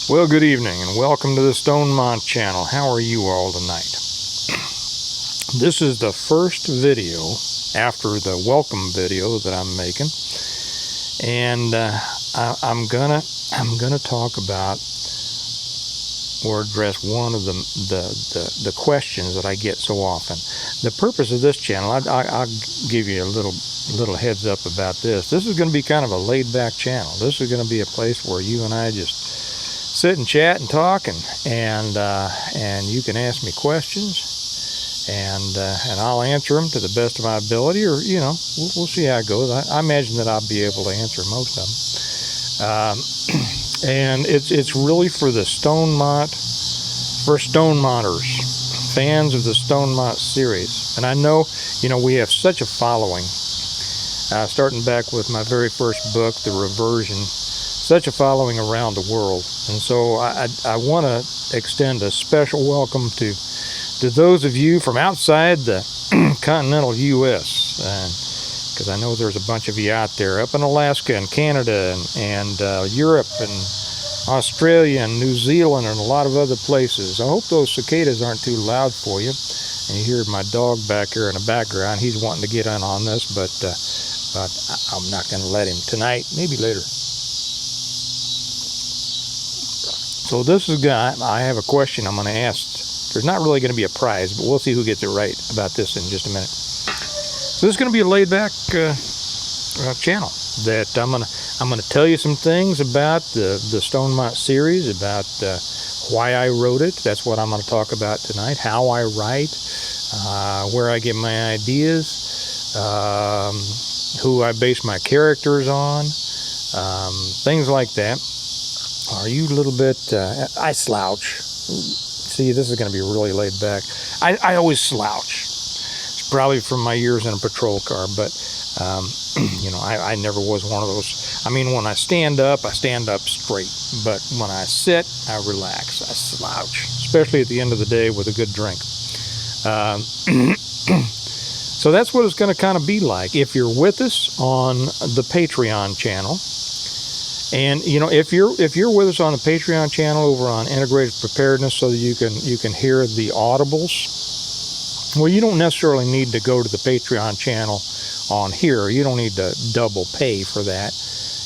Well, good evening and welcome to the Stonemont channel. How are you all tonight? This is the first video after the welcome video that I'm making, and I'm gonna talk about or address one of the questions that I get so often. The purpose of this channel, I'll give you a little heads up about this. This is going to be kind of a laid-back channel. This is going to be a place where you and I just sit and chat and talk, and you can ask me questions, and I'll answer them to the best of my ability, or we'll see how it goes. I imagine that I'll be able to answer most of them. And it's really for the Stonemonters, fans of the Stonemont series. And I know, we have such a following, starting back with my very first book, The Reversion, such a following around the world. And so I want to extend a special welcome to those of you from outside the continental U.S., because I know there's a bunch of you out there up in Alaska and Canada and Europe and Australia and New Zealand and a lot of other places. I hope those cicadas aren't too loud for you. And you hear my dog back here in the background. He's wanting to get in on this, but I'm not going to let him tonight. Maybe later. So this is I have a question I'm going to ask. There's not really going to be a prize, but we'll see who gets it right about this in just a minute. So this is going to be a laid-back channel that I'm going to tell you some things about the Stonemont series, about why I wrote it. That's what I'm going to talk about tonight. How I write, where I get my ideas, who I base my characters on, things like that. Are you a little bit? I slouch. See, this is going to be really laid back. I always slouch. It's probably from my years in a patrol car, but I never was one of those. I mean, when I stand up straight, but when I sit, I relax. I slouch, especially at the end of the day with a good drink. So that's what it's going to kind of be like if you're with us on the Patreon channel. And if you're with us on the Patreon channel over on Integrated Preparedness, so that you can hear the audibles, well, you don't necessarily need to go to the Patreon channel on here. You don't need to double pay for that.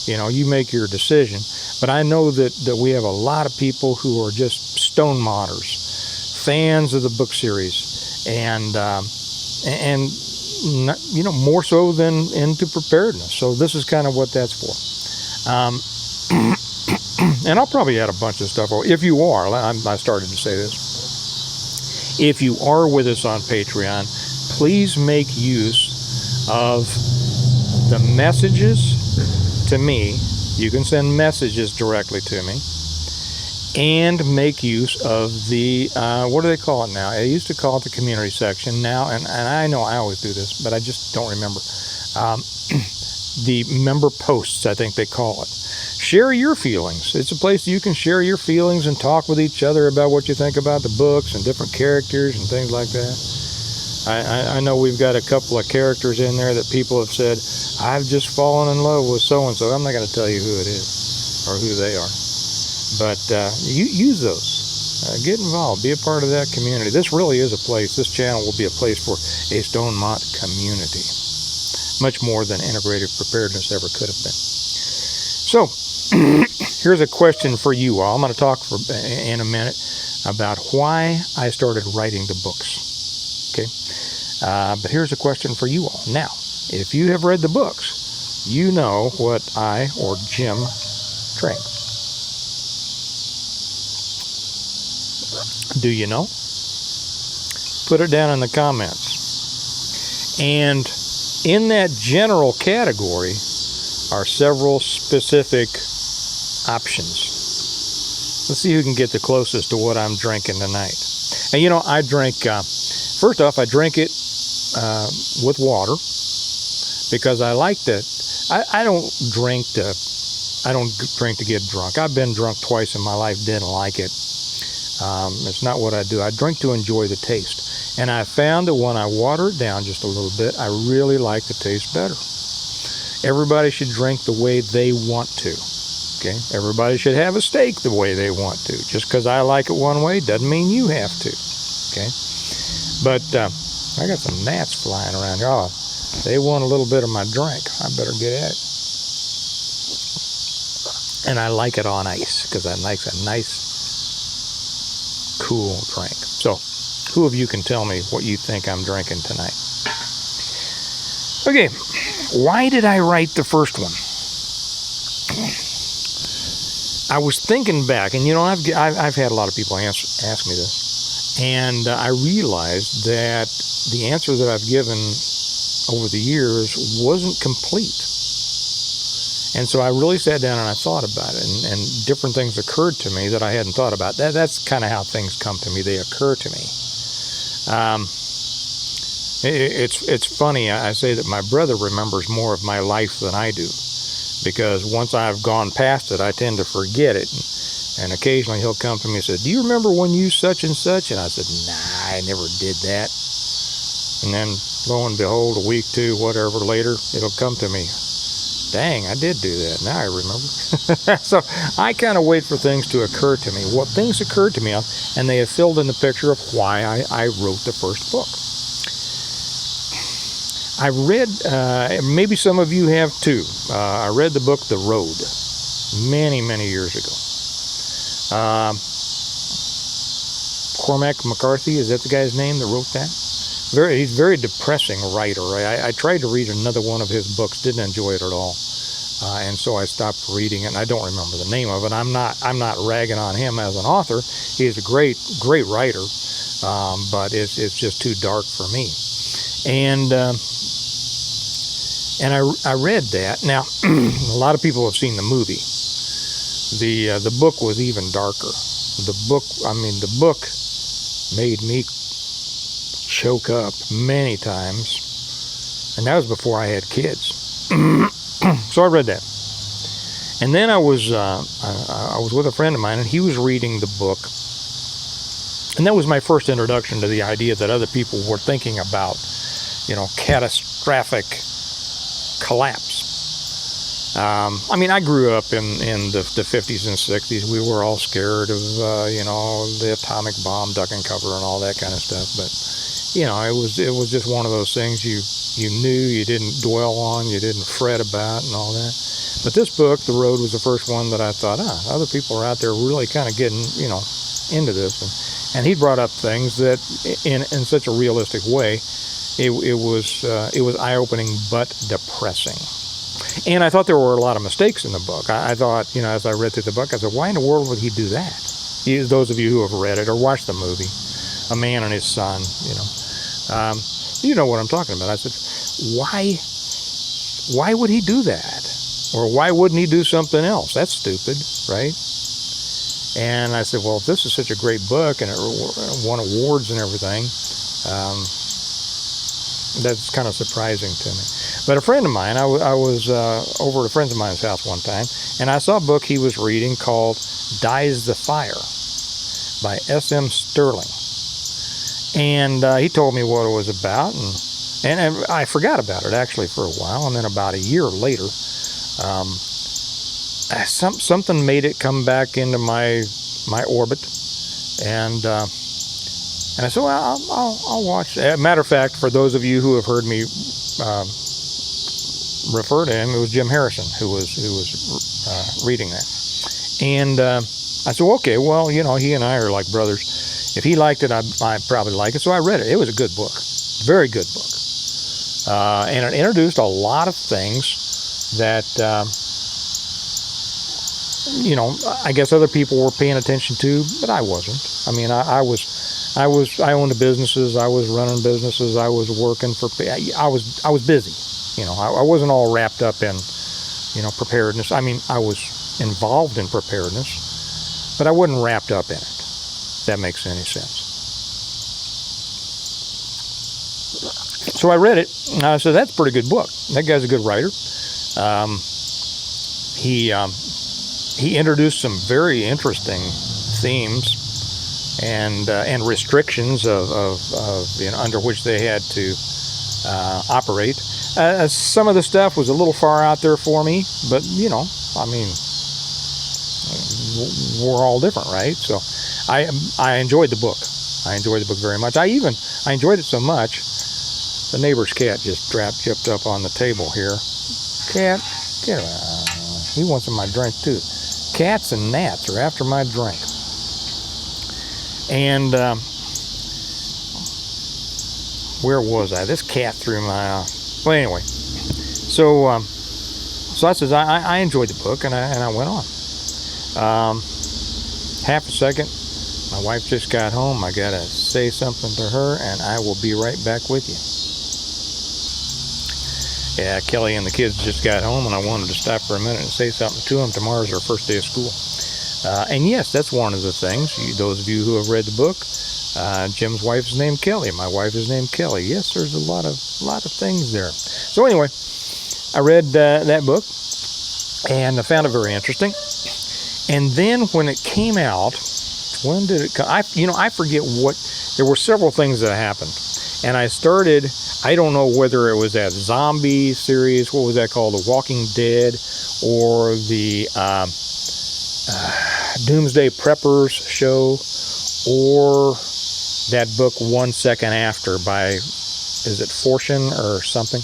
You make your decision. But I know that we have a lot of people who are just Stonemonters, fans of the book series, and more so than into preparedness. So this is kind of what that's for. And I'll probably add a bunch of stuff. If you are, I started to say this. If you are with us on Patreon, please make use of the messages to me. You can send messages directly to me, and make use of the what do they call it now? I used to call it the community section now, and I know I always do this, but I just don't remember. The member posts, I think they call it. Share your feelings. It's a place you can share your feelings and talk with each other about what you think about the books and different characters and things like that. I know we've got a couple of characters in there that people have said, I've just fallen in love with so-and-so. I'm not going to tell you who it is or who they are. But you use those. Get involved. Be a part of that community. This really is a place. This channel will be a place for a Stonemont community. Much more than Integrated Preparedness ever could have been. So, here's a question for you all. I'm going to talk in a minute about why I started writing the books. Okay? But here's a question for you all. Now, if you have read the books, you know what I or Jim drank. Do you know? Put it down in the comments. And in that general category are several specific options. Let's see who can get the closest to what I'm drinking tonight. And I drink, first off, I drink it with water, because I like that. I don't drink to get drunk. I've been drunk twice in my life, didn't like it. It's not what I do. I drink to enjoy the taste. And I found that when I water it down just a little bit, I really like the taste better. Everybody should drink the way they want to Okay, everybody should have a steak the way they want to. Just because I like it one way doesn't mean you have to. Okay, but I got some gnats flying around here. Oh, they want a little bit of my drink. I better get at it. And I like it on ice because I like a nice, cool drink. So, who of you can tell me what you think I'm drinking tonight? Okay, why did I write the first one? I was thinking back, and I've had a lot of people ask me this, and I realized that the answer that I've given over the years wasn't complete. And so I really sat down and I thought about it, and different things occurred to me that I hadn't thought about. That's kind of how things come to me. They occur to me. It's funny. I say that my brother remembers more of my life than I do, because once I've gone past it, I tend to forget it. And occasionally he'll come to me and say, "Do you remember when you such and such?" And I said, "Nah, I never did that." And then lo and behold, a week, two, whatever later, it'll come to me. Dang, I did do that. Now I remember. So I kind of wait for things to occur to me. What things occurred to me, and they have filled in the picture of why I wrote the first book. I read, maybe some of you have too, I read the book The Road many, many years ago. Cormac McCarthy, is that the guy's name that wrote that? He's a very depressing writer. I tried to read another one of his books, didn't enjoy it at all, and so I stopped reading it. And I don't remember the name of it. I'm not ragging on him as an author. He's a great writer, but it's just too dark for me. And I read that. Now, a lot of people have seen the movie. The book was even darker. The book made me choke up many times, and that was before I had kids. So I read that, and then I was with a friend of mine, and he was reading the book, and that was my first introduction to the idea that other people were thinking about, catastrophic collapse. I grew up in the 50s and 60s. We were all scared of the atomic bomb, duck and cover, and all that kind of stuff, but it was just one of those things you knew, you didn't dwell on, you didn't fret about, and all that. But this book, The Road, was the first one that I thought, other people are out there really kind of getting, into this. And he brought up things that, in such a realistic way, it was eye-opening but depressing. And I thought there were a lot of mistakes in the book. I thought, as I read through the book, I said, why in the world would he do that? Those of you who have read it or watched the movie, A Man and His Son, you know what I'm talking about. I said, why would he do that? Or why wouldn't he do something else? That's stupid, right? And I said, well, if this is such a great book and it won awards and everything, that's kind of surprising to me. But a friend of mine, I was over at a friend of mine's house one time, and I saw a book he was reading called Dies the Fire by S.M. Sterling. And he told me what it was about, and I forgot about it actually for a while, and then about a year later, something made it come back into my orbit, and I said, well, I'll watch. As a matter of fact, for those of you who have heard me refer to him, it was Jim Harrison who was reading that, and I said, well, okay, well, he and I are like brothers. If he liked it, I probably like it. So I read it. It was a good book, very good book, and it introduced a lot of things that I guess other people were paying attention to, but I wasn't. I owned businesses. I was running businesses. I was working for. I was busy. I wasn't all wrapped up in, preparedness. I was involved in preparedness, but I wasn't wrapped up in it. If that makes any sense. So I read it, and I said, that's a pretty good book. That guy's a good writer. He introduced some very interesting themes and restrictions of under which they had to operate. Some of the stuff was a little far out there for me, but we're all different, right? So I enjoyed the book. I enjoyed the book very much. I enjoyed it so much, the neighbor's cat just jumped up on the table here. Cat, get around. He wants some of my drink too. Cats and gnats are after my drink. And where was I? This cat threw my... well, anyway. So I says, I enjoyed the book, and I went on. Half a second, my wife just got home. I got to say something to her, and I will be right back with you. Yeah, Kelly and the kids just got home, and I wanted to stop for a minute and say something to them. Tomorrow's our first day of school. And yes, that's one of the things. Those of you who have read the book, Jim's wife is named Kelly. My wife is named Kelly. Yes, there's a lot of things there. So anyway, I read that book, and I found it very interesting. And then when it came out, when did it come? I forget what. There were several things that happened, and I started. I don't know whether it was that zombie series. What was that called? The Walking Dead, or the Doomsday Preppers show, or that book 1 Second After by, is it Fortune or something?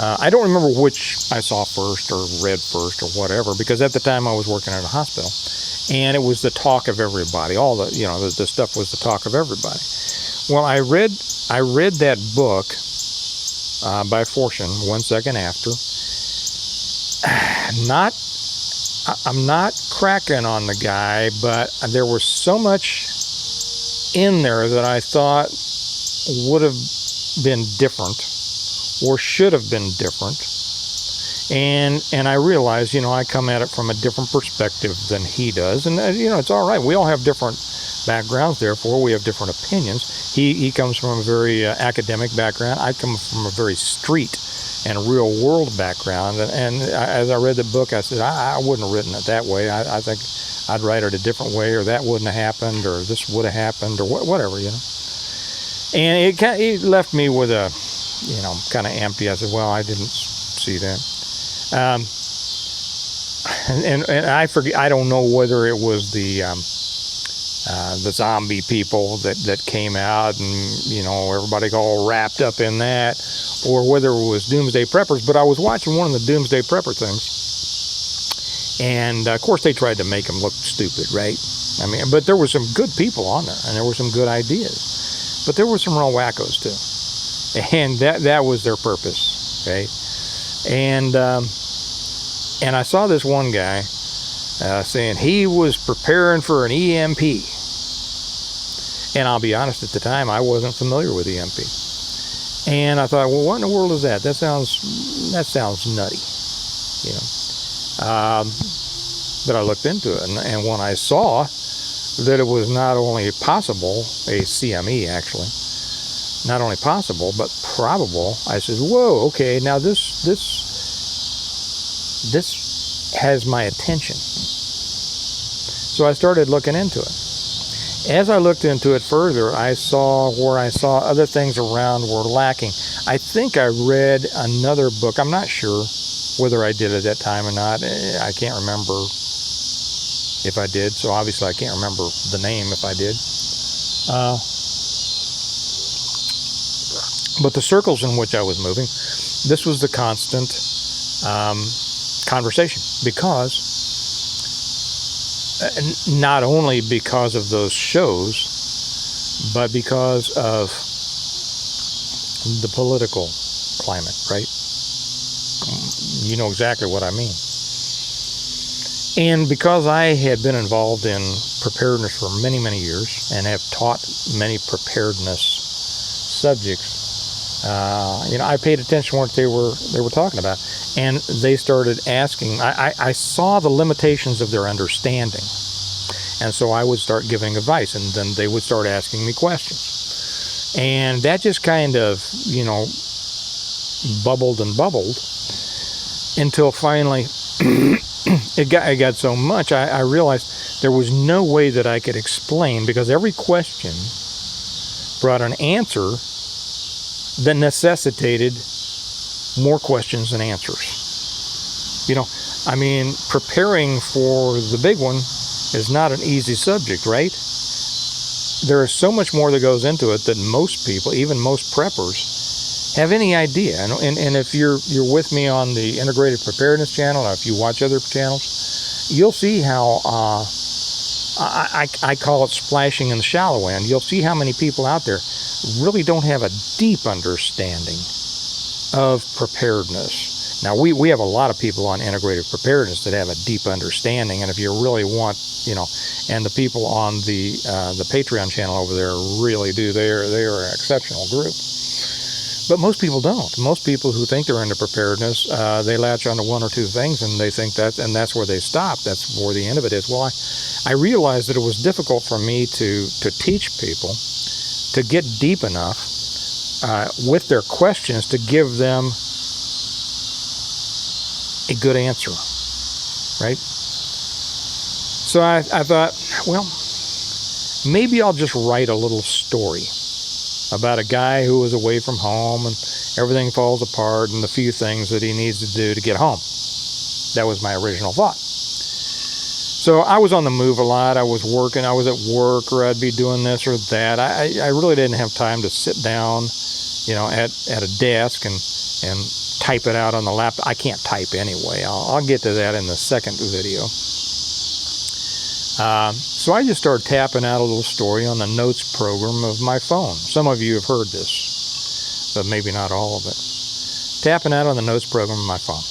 I don't remember which I saw first or read first or whatever, because at the time I was working at a hospital, and it was the talk of everybody. All the the stuff was the talk of everybody. Well, I read that book by Fortune 1 Second After. I'm not cracking on the guy, but there was so much in there that I thought would have been different, or should have been different. And I realized, I come at it from a different perspective than he does. And, it's all right. We all have different backgrounds, therefore we have different opinions. He comes from a very academic background. I come from a very street and real world background. And as I read the book, I said, I wouldn't have written it that way. I think I'd write it a different way, or that wouldn't have happened, or this would have happened, or whatever, And it left me with a, kind of empty. I said, well, I didn't see that. And I forget. I don't know whether it was the zombie people that came out, and everybody got all wrapped up in that, or whether it was Doomsday Preppers. But I was watching one of the Doomsday Prepper things, and of course they tried to make them look stupid, right? I mean, but there were some good people on there, and there were some good ideas, but there were some real wackos too, and that was their purpose, okay? And I saw this one guy saying he was preparing for an EMP. And I'll be honest, at the time, I wasn't familiar with EMP. And I thought, well, what in the world is that? That sounds nutty, But I looked into it, and when I saw that it was not only possible, a CME actually, not only possible, but probable, I said, whoa, okay, now this has my attention. So I started looking into it. As I looked into it further, I saw other things around were lacking. I think I read another book. I'm not sure whether I did at that time or not. I can't remember if I did, so obviously I can't remember the name if I did. But the circles in which I was moving, this was the constant conversation, because not only because of those shows, but because of the political climate, right? You know exactly what I mean. And because I had been involved in preparedness for many, many years, and have taught many preparedness subjects, I paid attention to what they were talking about, and they started asking. I saw the limitations of their understanding, and so I would start giving advice, and then they would start asking me questions, and that just kind of bubbled and bubbled until finally it got so much I realized there was no way that I could explain, because every question brought an answer that necessitated more questions and answers. I mean, preparing for the big one is not an easy subject, right? There is so much more that goes into it that most people, even most preppers, have any idea. And if you're with me on the Integrated Preparedness channel, or if you watch other channels, you'll see how I call it splashing in the shallow end. You'll see how many people out there really don't have a deep understanding of preparedness. Now, we have a lot of people on integrated preparedness that have a deep understanding, and if you really want, and the people on the Patreon channel over there really do. They are an exceptional group. But most people don't. Most people who think they're into preparedness, they latch onto one or two things, and they think that's where they stop. That's where the end of it is. Well, I realized that it was difficult for me to teach people to get deep enough with their questions to give them a good answer, right? So I thought, well, maybe I'll just write a little story about a guy who was away from home and everything falls apart and the few things that he needs to do to get home. That was my original thought. So I was on the move a lot. I was working. I was at work, or I'd be doing this or that. I really didn't have time to sit down, at a desk and type it out on the laptop. I can't type anyway. I'll get to that in the second video. So I just started tapping out a little story on the notes program of my phone. Some of you have heard this, but maybe not all of it. Tapping out on the notes program of my phone.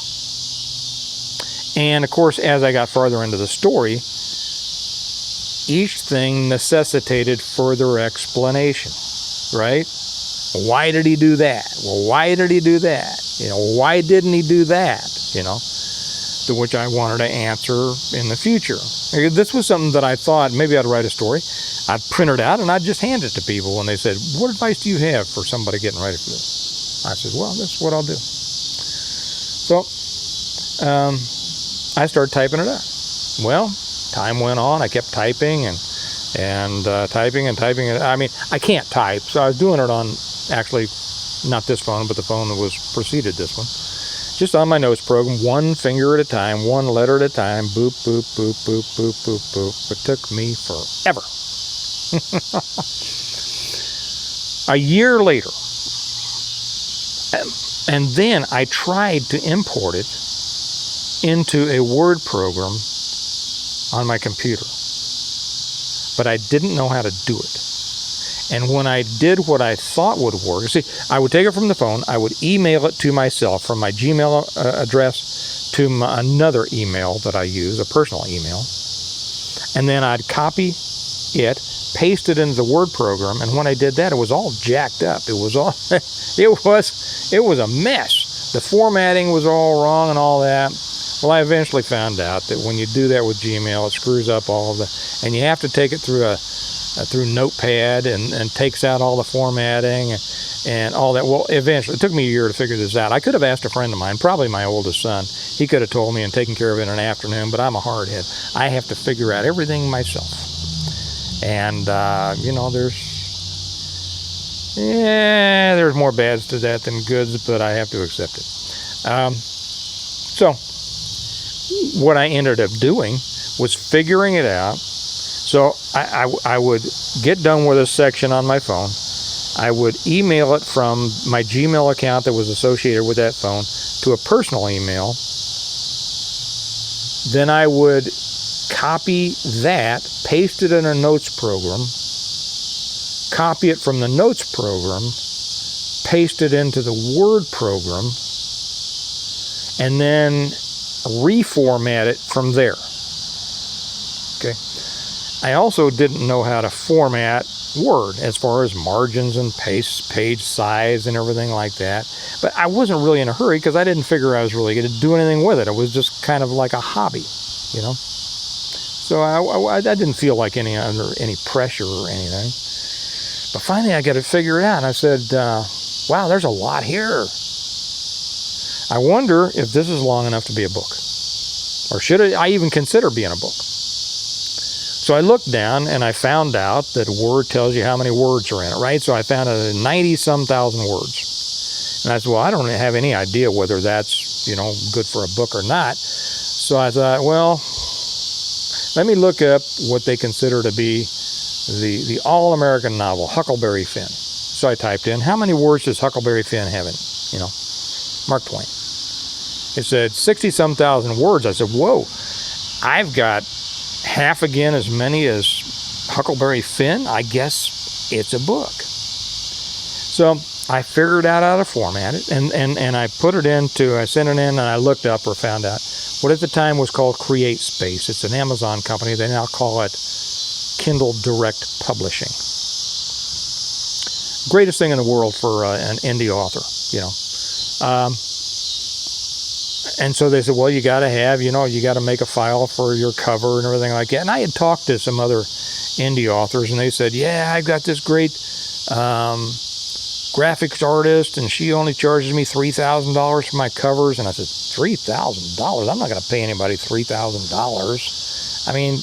And of course, as I got farther into the story, each thing necessitated further explanation, right? Why did he do that? Well, why did he do that? Why didn't he do that? To which I wanted to answer in the future. This was something that I thought maybe I'd write a story. I'd print it out and I'd just hand it to people when they said, what advice do you have for somebody getting ready for this? I said, well, this is what I'll do. So I started typing it out. Well, time went on. I kept typing and typing and typing. I mean, I can't type, so I was doing it on actually not this phone, but the phone that was preceded this one. Just on my notes program, one finger at a time, one letter at a time, boop, boop, boop, boop, boop, boop, boop. It took me forever. A year later, and then I tried to import it into a Word program on my computer, but I didn't know how to do it. And when I did what I thought would work, see, I would take it from the phone, I would email it to myself from my Gmail address to another email that I use, a personal email, and then I'd copy it, paste it into the Word program, and when I did that, it was all jacked up. It was all, it was a mess. The formatting was all wrong and all that. Well, I eventually found out that when you do that with Gmail, it screws up all of the, and you have to take it through through Notepad and takes out all the formatting and all that. Well, eventually, it took me a year to figure this out. I could have asked a friend of mine, probably my oldest son. He could have told me and taken care of it in an afternoon, but I'm a hardhead. I have to figure out everything myself. And, there's more bads to that than goods, but I have to accept it. So what I ended up doing was figuring it out. So I would get done with a section on my phone. I would email it from my Gmail account that was associated with that phone to a personal email. Then I would copy that, paste it in a notes program, copy it from the notes program, paste it into the Word program, and then reformat it from there. Okay. I also didn't know how to format Word as far as margins and page size and everything like that. But I wasn't really in a hurry because I didn't figure I was really going to do anything with it. It was just kind of like a hobby, So I didn't feel like under any pressure or anything. But finally I got to figure it out. And I said, wow, there's a lot here. I wonder if this is long enough to be a book. Or should I even consider being a book? So I looked down and I found out that Word tells you how many words are in it, right? So I found 90-some thousand words. And I said, well, I don't have any idea whether that's, good for a book or not. So I thought, well, let me look up what they consider to be the all-American novel, Huckleberry Finn. So I typed in, how many words does Huckleberry Finn have in, Mark Twain? It said 60-some thousand words. I said, whoa, I've got half again as many as Huckleberry Finn. I guess it's a book. So I figured out how to format it, and I put it into, I sent it in, and I looked up or found out what at the time was called Create Space. It's an Amazon company. They now call it Kindle Direct Publishing. Greatest thing in the world for an indie author, and so they said, well, you got to have, you got to make a file for your cover and everything like that. And I had talked to some other indie authors, and they said, yeah, I've got this great graphics artist, and she only charges me $3,000 for my covers. And I said, $3,000? I'm not going to pay anybody $3,000. I mean,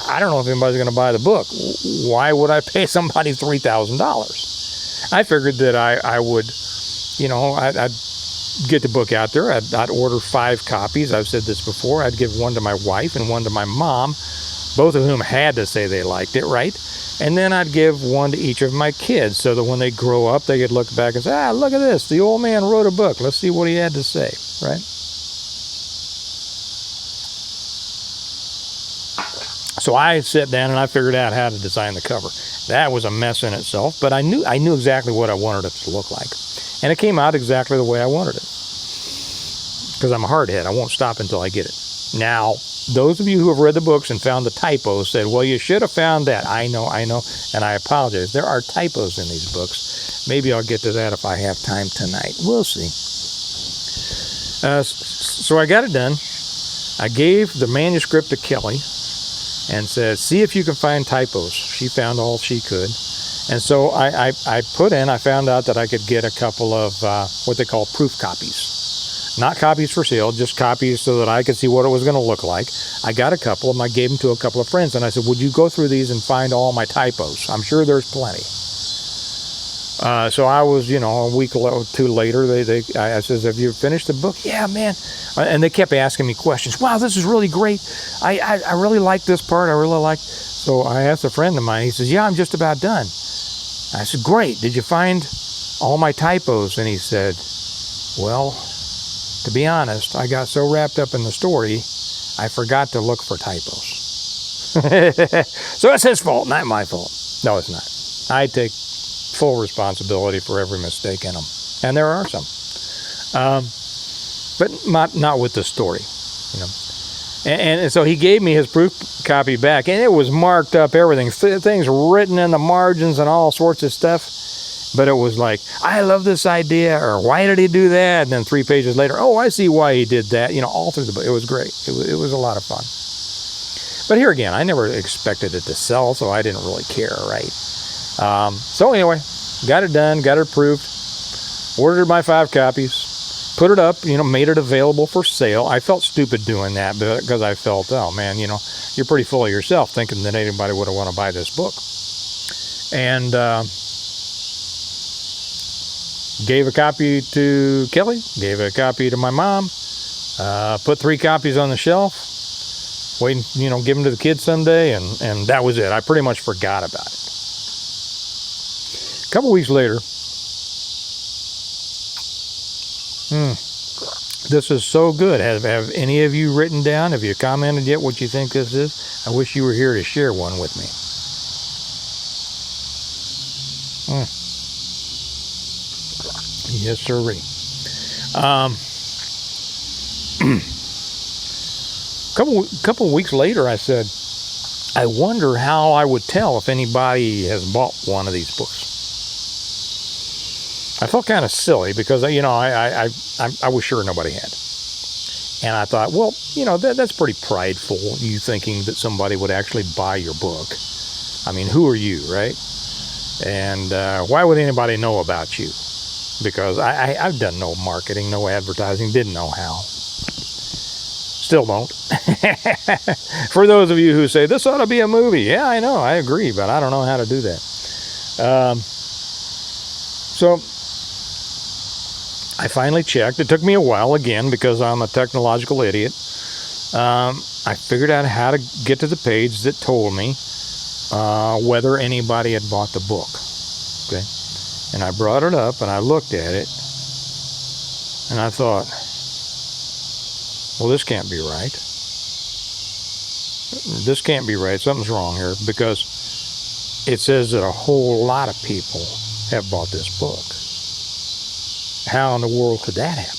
I don't know if anybody's going to buy the book. Why would I pay somebody $3,000? I figured that I would, I'd get the book out there. I'd order 5 copies. I've said this before. I'd give one to my wife and one to my mom, both of whom had to say they liked it, right? And then I'd give one to each of my kids so that when they grow up, they could look back and say, look at this. The old man wrote a book. Let's see what he had to say, right? So I sat down and I figured out how to design the cover. That was a mess in itself, but I knew exactly what I wanted it to look like. And it came out exactly the way I wanted it. Because I'm a hardhead. I won't stop until I get it. Now, those of you who have read the books and found the typos said, well, you should have found that. I know, and I apologize. There are typos in these books. Maybe I'll get to that if I have time tonight. We'll see. So I got it done. I gave the manuscript to Kelly and said, see if you can find typos. She found all she could. And so I found out that I could get a couple of what they call proof copies. Not copies for sale, just copies so that I could see what it was going to look like. I got a couple of them. I gave them to a couple of friends, and I said, would you go through these and find all my typos? I'm sure there's plenty. So I was, a week or two later, I says, have you finished the book? Yeah, man. And they kept asking me questions. Wow, this is really great. I really like this part. I really like. So I asked a friend of mine. He says, yeah, I'm just about done. I said, great. Did you find all my typos? And he said, well, to be honest, I got so wrapped up in the story, I forgot to look for typos. So it's his fault, not my fault. No, it's not. I take full responsibility for every mistake in them. And there are some. But not with the story, And so he gave me his proof copy back, and it was marked up, everything, things written in the margins and all sorts of stuff. But it was like, I love this idea, or why did he do that? And then 3 pages later, oh, I see why he did that. All through the book. It was great. It was a lot of fun. But here again, I never expected it to sell, so I didn't really care, right? So anyway, got it done, got it approved, ordered my 5 copies. Put it up, made it available for sale. I felt stupid doing that because I felt, oh man, you're pretty full of yourself thinking that anybody would want to buy this book. And gave a copy to Kelly, gave a copy to my mom, put 3 copies on the shelf, waiting, give them to the kids someday, and that was it. I pretty much forgot about it. A couple weeks later, this is so good. Have any of you written down? Have you commented yet what you think this is? I wish you were here to share one with me. Yes, sirree. Couple of weeks later, I said, I wonder how I would tell if anybody has bought one of these books. I felt kind of silly because, I was sure nobody had. And I thought, well, that's pretty prideful, you thinking that somebody would actually buy your book. I mean, who are you, right? And why would anybody know about you? Because I've done no marketing, no advertising, didn't know how. Still don't. For those of you who say, this ought to be a movie. Yeah, I know, I agree, but I don't know how to do that. So I finally checked. It took me a while, again, because I'm a technological idiot. I figured out how to get to the page that told me whether anybody had bought the book. Okay, and I brought it up and I looked at it, and I thought, well, this can't be right. This can't be right. Something's wrong here, because it says that a whole lot of people have bought this book. How in the world could that happen?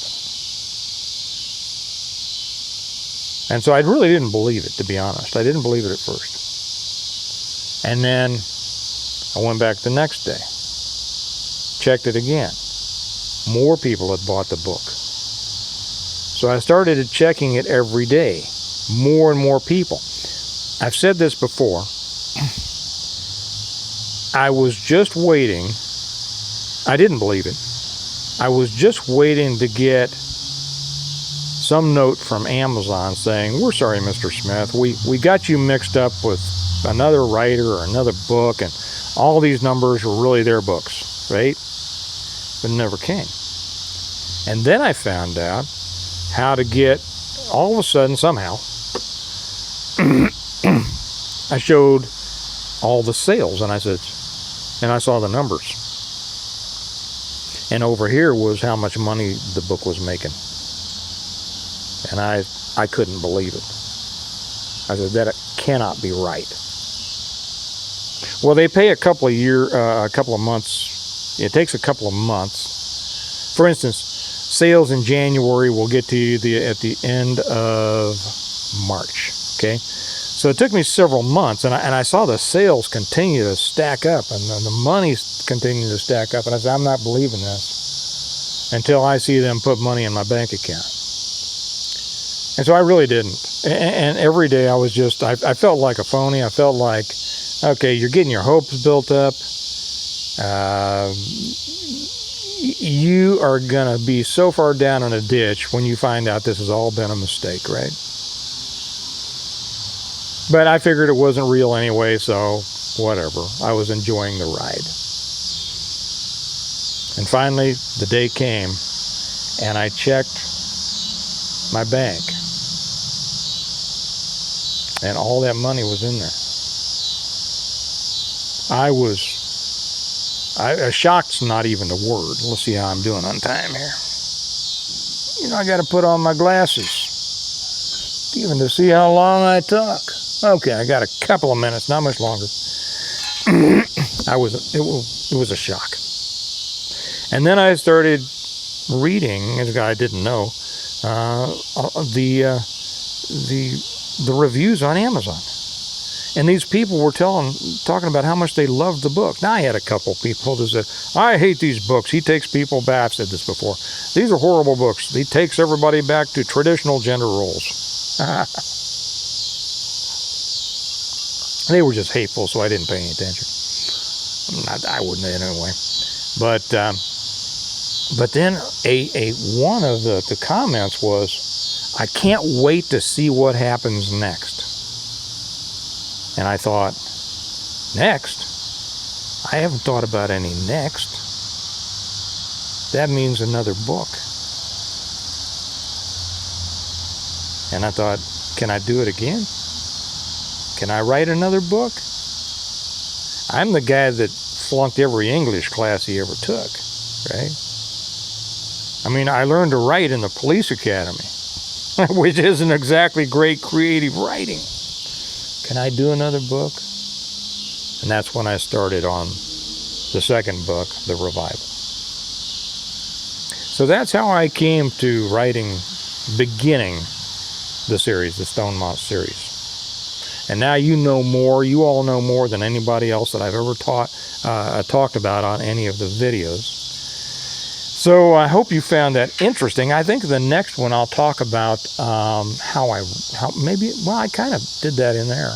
And so I really didn't believe it, to be honest. I didn't believe it at first. And then I went back the next day, checked it again. More people had bought the book. So I started checking it every day. More and more people. I've said this before. I was just waiting. I didn't believe it. I was just waiting to get some note from Amazon saying, we're sorry, Mr. Smith. We got you mixed up with another writer or another book, and all these numbers were really their books, right? But it never came. And then I found out how to get, all of a sudden, somehow, I showed all the sales, and I saw the numbers. And over here was how much money the book was making. And I couldn't believe it. I said, that cannot be right. Well, they pay a couple of months. It takes a couple of months. For instance, sales in January will get to you at the end of March. Okay, so it took me several months, and I saw the sales continue to stack up, and the money continue to stack up, and I said, I'm not believing this until I see them put money in my bank account. And so I really didn't. And every day I was just, I felt like a phony. I felt like, okay, you're getting your hopes built up. You are going to be so far down in a ditch when you find out this has all been a mistake, right? But I figured it wasn't real anyway, so whatever. I was enjoying the ride. And finally, the day came, and I checked my bank. And all that money was in there. Shocked's not even the word. Let's see how I'm doing on time here. You know, I got to put on my glasses, even to see how long I talk. Okay, I got a couple of minutes, not much longer. It was a shock. And then I started reading, as a guy I didn't know, the reviews on Amazon. And these people were talking about how much they loved the book. Now, I had a couple people that said, I hate these books. He takes people back. I've said this before. These are horrible books. He takes everybody back to traditional gender roles. They were just hateful, so I didn't pay any attention. I wouldn't anyway. But then one of the comments was, I can't wait to see what happens next. And I thought, next? I haven't thought about any next. That means another book. And I thought, can I do it again? Can I write another book? I'm the guy that flunked every English class he ever took, right? I mean, I learned to write in the police academy, which isn't exactly great creative writing. Can I do another book? And that's when I started on the second book, The Revival. So that's how I came to beginning the series, the Stonemont series. And now you know more, you all know more than anybody else that I've ever talked about on any of the videos. So I hope you found that interesting. I think the next one I'll talk about I kind of did that in there.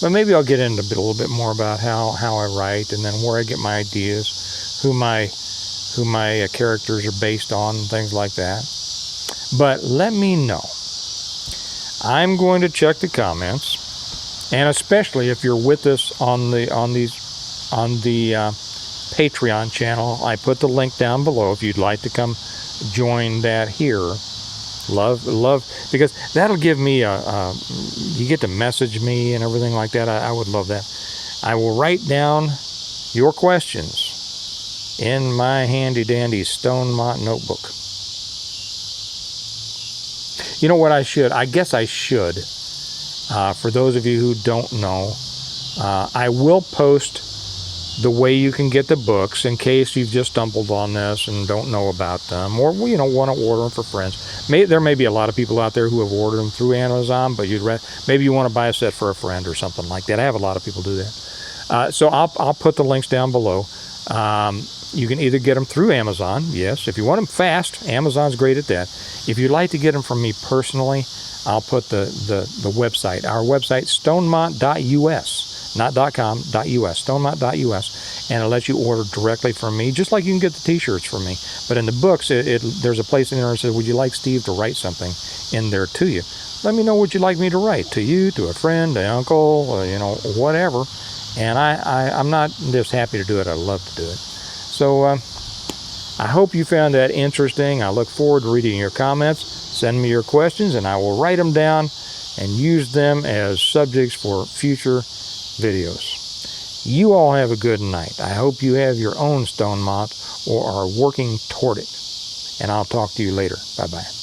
But maybe I'll get into a little bit more about how I write, and then where I get my ideas, who my characters are based on, and things like that. But let me know. I'm going to check the comments, and especially if you're with us on the Patreon channel, I put the link down below if you'd like to come join that here. Love, because that'll give me you get to message me and everything like that. I would love that. I will write down your questions in my handy dandy Stonemont notebook. You know what I should? I guess I should. For those of you who don't know, I will post the way you can get the books in case you've just stumbled on this and don't know about them, or want to order them for friends. There may be a lot of people out there who have ordered them through Amazon, but maybe you want to buy a set for a friend or something like that. I have a lot of people do that. So I'll put the links down below. You can either get them through Amazon. Yes, if you want them fast, Amazon's great at that. If you'd like to get them from me personally, I'll put the website, our website, stonemont.us. Not .com, .us, stonemont.us, and it'll let you order directly from me, just like you can get the t-shirts from me. But in the books, there's a place in there that says, would you like Steve to write something in there to you? Let me know what you'd like me to write, to you, to a friend, an uncle, whatever. And I'm not just happy to do it, I love to do it. So I hope you found that interesting. I look forward to reading your comments. Send me your questions, and I will write them down and use them as subjects for future videos. You all have a good night. I hope you have your own Stonemont or are working toward it. And I'll talk to you later. Bye-bye.